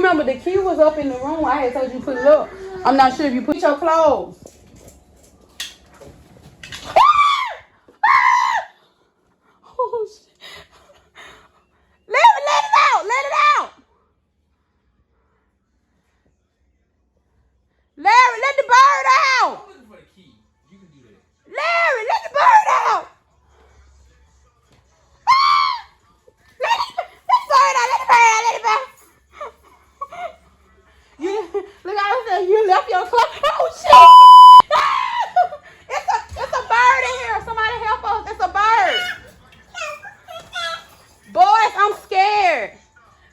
remember the key was up in the room. I had told you to put it up. I'm not sure if you put your clothes. Oh, shit. Let it out. Let it out. Larry, let the bird out. I'm looking for the key. You can do that. Larry, let the bird out. Let the bird out. Let the bird out. Let the bird out. You look out there. You left your clothes. Oh shit! It's a bird in here. Somebody help us. It's a bird. Boys, I'm scared.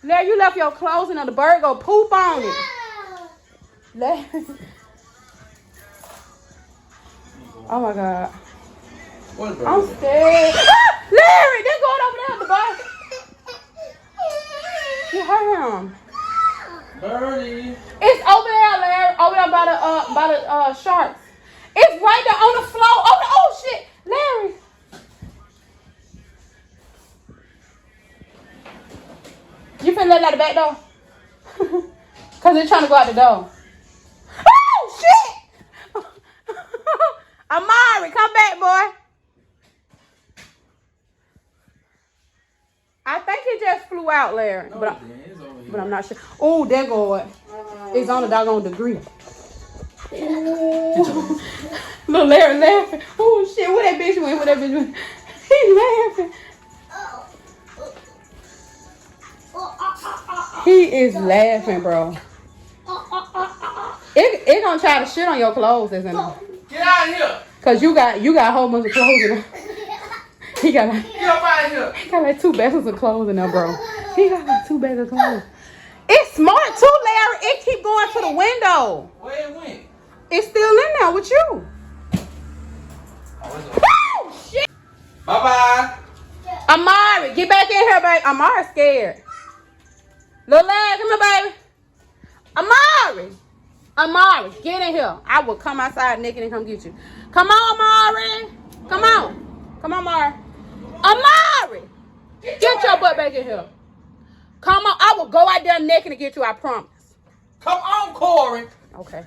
Larry, you left your clothes and the bird go poop on it. Larry. Oh my God. I'm scared. Larry, they're going over there. The bird. You heard him. Birdie. It's over there, Larry. Over there by the sharks. It's right there on the floor. Oh shit, Larry. You finna let out the back door? Cause they're trying to go out the door. Oh shit! Amari, come back, boy. I think he just flew out, Larry. No, but I'm not sure. Oh, there go it. It's on a doggone degree. Little Larry laughing. Oh shit, where that bitch went? He laughing. He is laughing, bro. It gonna try to shit on your clothes, isn't it? Get out of here. Cause you got a whole bunch of clothes in there. Get up out of here. He got like 2 bags of clothes in there, bro. He got like 2 bags of clothes. It's smart too, Larry. It keep going to the window. Where it went? It's still in there with you. Oh, shit. Bye-bye. Amari, get back in here, baby. Amari's scared. Little lad, come here, baby. Amari, get in here. I will come outside naked and come get you. Come on, Amari. Come on, Amari. Amari, get your butt back in here. Come on, I will go out there naked and get you, I promise. Come on, Corey. Okay.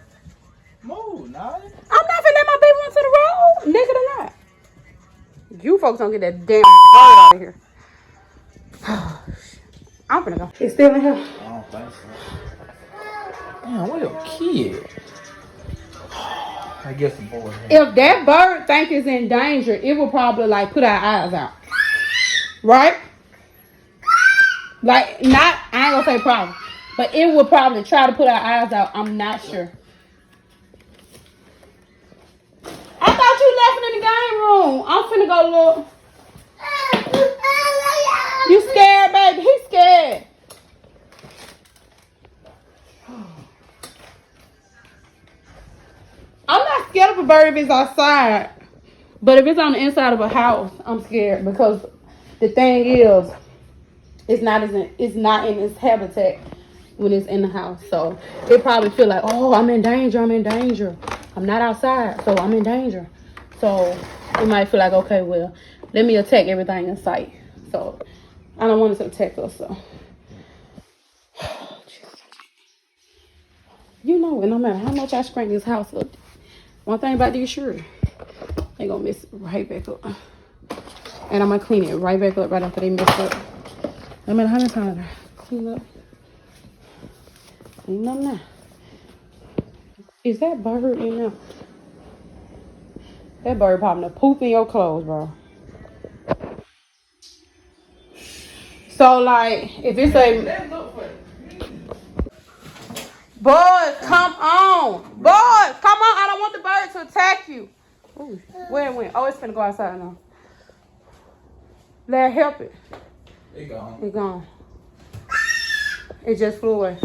Move, nah. I'm not finna let my baby run to the road, naked or not. You folks don't get that damn bird out of here. I'm finna go. It's still in here. I don't think so. Damn, where your kid? I guess the boy. If that bird think it's in danger, it will probably like put our eyes out. Right? Like, not, I ain't gonna say probably, but it will probably try to put our eyes out. I'm not sure. I thought you left it in the game room. I'm finna go look. You scared, baby? He's scared. I'm not scared of a bird if it's outside. But if it's on the inside of a house, I'm scared because the thing is, it's not in its habitat when it's in the house. So it probably feel like, oh, I'm in danger. I'm not outside, so I'm in danger. So it might feel like, okay, well, let me attack everything in sight. So I don't want it to attack us. So you know, and no matter how much I screen this house up, one thing about these shirts, they gonna mess it right back up. And I'm gonna clean it right back up right after they mess up. No matter how many times I clean up. Clean up now. Is that bird in there? That bird probably poop in your clothes, bro. So like, if it's a... Boys, come on. Boys, come on. I don't want the bird to attack you. Ooh, where it went? Oh, it's finna go outside now. Let her help it. It gone. It gone. It just flew away.